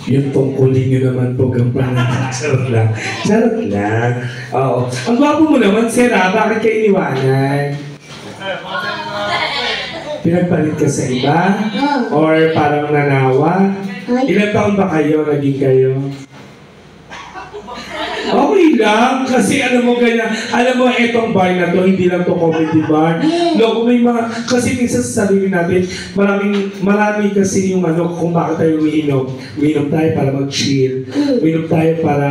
Yung tungkulin nyo naman po ang pangalan. Charot lang. Charot lang. Oo. Ang gwapo mo naman, Sera. Bakit kayo iniwanan? Pinagpalit ka sa iba? Or parang nanawa? Ilang taon ba kayo? Naging kayo? Okay lang, kasi alam mo ganyan, alam mo etong bar na to, hindi lang to comedy bar. No, may mga, kasi minsan sa sarili natin, marami kasi yung ano, kung bakit tayo umiinom. Umiinom tayo para mag-chill. Umiinom tayo para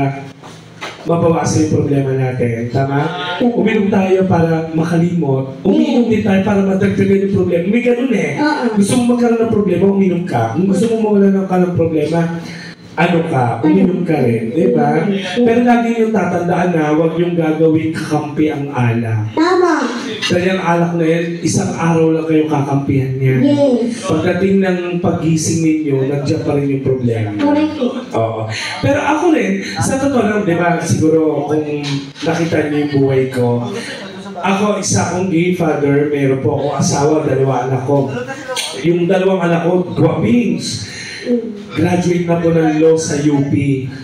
mabawasan yung problema natin. Tama? Umiinom tayo para makalimot. Umiinom din tayo para madagdagan yung problema. May ganun eh. Gusto mo magkaroon ng problema, umiinom ka. Kung gusto mo mawala ng problema, ano ka, uminom ka rin, di ba? Pero lagi yung tatandaan na huwag yung gagawin kakampi ang alak. Tama. Dahil ang alak na yan, isang araw lang kayo kakampihan niya. Yes. Pagdating ng paggising ninyo, nandiyan pa rin yung problema. Correct. Oo. Pero ako rin, sa totoo lang, di ba, siguro kung nakita niyo yung buhay ko, ako, isa akong gay father, meron po akong asawa, 2 anak ko. Yung 2 anak ko, guwapings. Graduate na po ng law sa UP.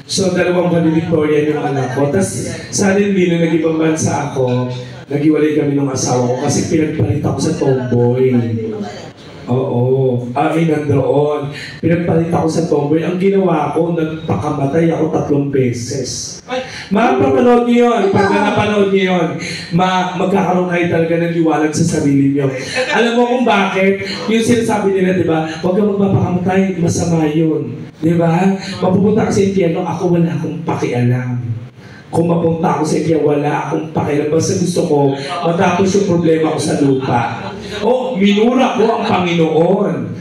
So, 2 valedictorian yung anak ko. Tapos, sa Allenville, nag-ibang bansa ako, nag-iwalay kami ng asawa ko kasi pinagpalit ako sa tomboy. Oo. Nandoon. Pinagpalit ako sa tomboy. Ang ginawa ko, nagpakamatay ako 3 beses. Mapapanood niyo yun. Pag napanood niyo yun, magkakaroon kayo talaga ng liwanag sa sarili niyo. Alam mo kung bakit? Yung sinasabi nila, di ba? Huwag kang magpapakamatay, masama yun. Di ba? Mapupunta ka sa impyerno, ako wala akong pakialam. Kung mapunta ako sa impyerno, wala akong pakialam. Basta gusto ko, matapos yung problema ko sa lupa. Minura ko ang Panginoon.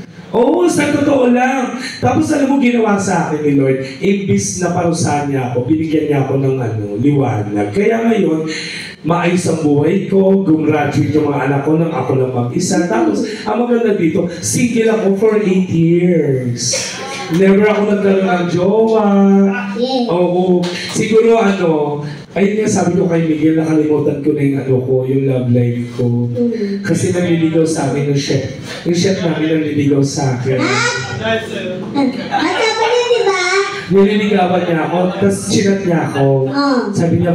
Sa totoo lang. Tapos alam mo ginawa sa akin ni Lord, imbis na parusahan niya ako, binigyan niya ako ng liwanag. Kaya ngayon, maayos ang buhay ko, gumraduate yung mga anak ko nang ako lang mag-isa. Tapos, ang maganda dito, single ako for 8 years. Never ako nagkaroon ng jowa. Oo. Siguro ayun nga sabi ko kay Miguel, nakalimutan ko na yung love life ko. Kasi nanliligaw sa akin yung chef. Yung chef namin nanliligaw sa akin. Bata pa niya, di ba? Nililigawan niya ako, tapos chinat niya ako. Sabi niya,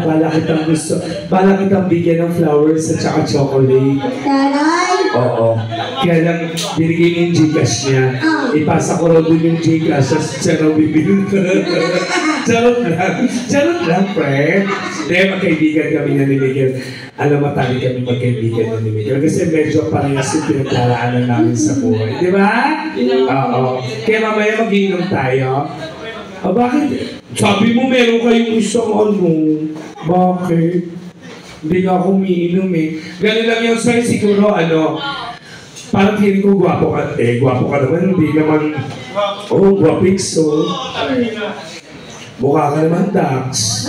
bala kitang bigyan ng flowers at saka chocolate. Taray. Oo. Kaya lang, binigay niya yung Gcash niya. Ipasa ko raw dun yung Gcash, tapos siya raw bibili. Charot lang, friend. Dahil magkaibigan kami na ni Miguel. Matali kami magkaibigan na ni Miguel. Kasi medyo parehas yung pinagdaraanan namin sa buhay. Di ba? Oo. Kaya mamaya mag-iinom tayo. Bakit? Sabi mo meron kayong isang Bakit? Hindi nga ako umiinom eh. Ganun lang yung sa'yo siguro, parang feeling ko gwapo ka. Gwapo ka naman. Hindi naman, gwapix, so. Mukha ka naman, Dax.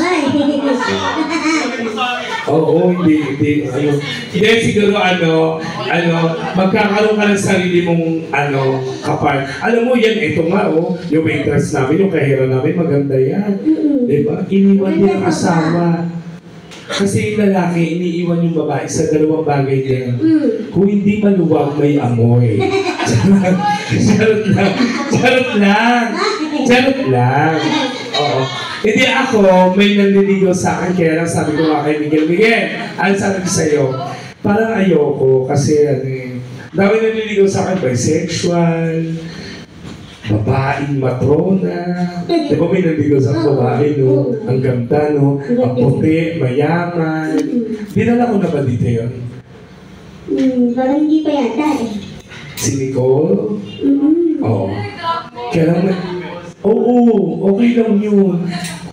Hindi. Hindi, siguro, magkakaroon ka ng sarili mong, kapal. Alam mo yan, ito nga, yung waitress namin, yung kahira namin, maganda yan. Diba? Iniwan din ang asawa. Kasi yung lalaki, iniiwan yung babae sa 2 bagay din. Kung hindi maluwag, may amoy. Charot lang. Oo. Hindi ako, may nanliligaw sa akin, kaya lang sabi ko nga kay Miguel, ano sabi ko sa'yo? Parang ayoko, kasi dami nanliligaw sa akin, bisexual, babaeng matrona. Di ba may nanliligaw sa babae, no? Ang ganda, no? Ang puti, mayaman. Dinala ko na ba dito yun? Parang hindi pa yata eh. Si Nicole? Oo. Kaya lang, okay lang yun.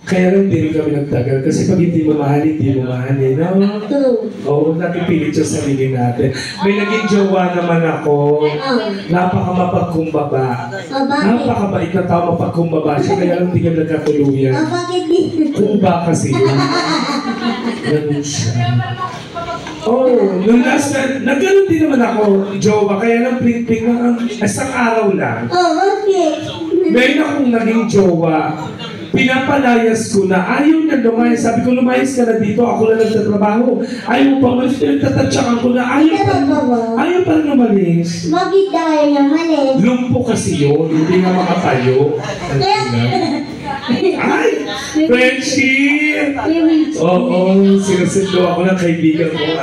Kaya lang hindi rin kami nagtagal. Kasi pag hindi mo mahalin, no? Huwag natin pilit yung sarili natin. May naging jowa naman ako. Napakamapagkumbaba. Napakabait na tao mapagkumbaba siya. Kaya lang hindi kami nagkatuluyan. Bakit di? Kumba kasi yun. Ganun siya. Nung last na, nagkaroon din naman ako, jowa. Kaya lang pling-pling lang, isang araw lang. Okay. Meron akong naging jowa. pinapalayas ko na ayaw na lumayas. Sabi ko, lumayas ka na dito, ako lang nagtatrabaho. Ayaw mo pa umalis, pinagtatatsakan ko na ayaw pa rin umalis. Bakit tayo naman eh? Lumpo kasi yun, hindi nga makatayo. Ay! Friendship! Oo, sinusundo ako ng kaibigan kong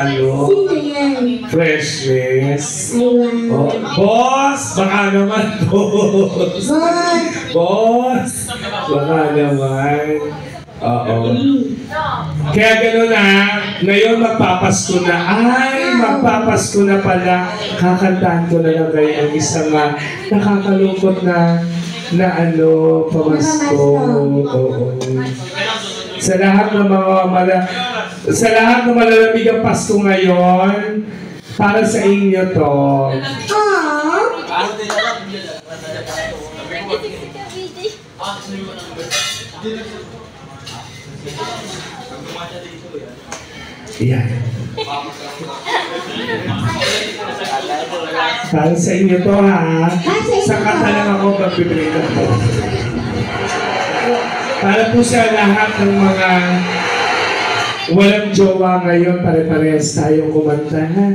Sino yan? freshness. Aywan. Oh, boss! Baka naman, boss! Bon. Boss! Baka naman. Oo. Kaya gano'n na, ngayon magpapasko na. Ay, magpapasko na pala. Kakantahan ko na lang kayo ang isang nakakalungkot na pamasko. Oo. Sa lahat ng sa lahat ng malalamig ang Pasko ngayon, para sa inyo to. Aww. Yan. Para sa inyo to ha. Sa kanta lang ako magbibigay ka po. Para po sa lahat ng mga walang jowa ngayon, pare-parehas tayong kumanta ha.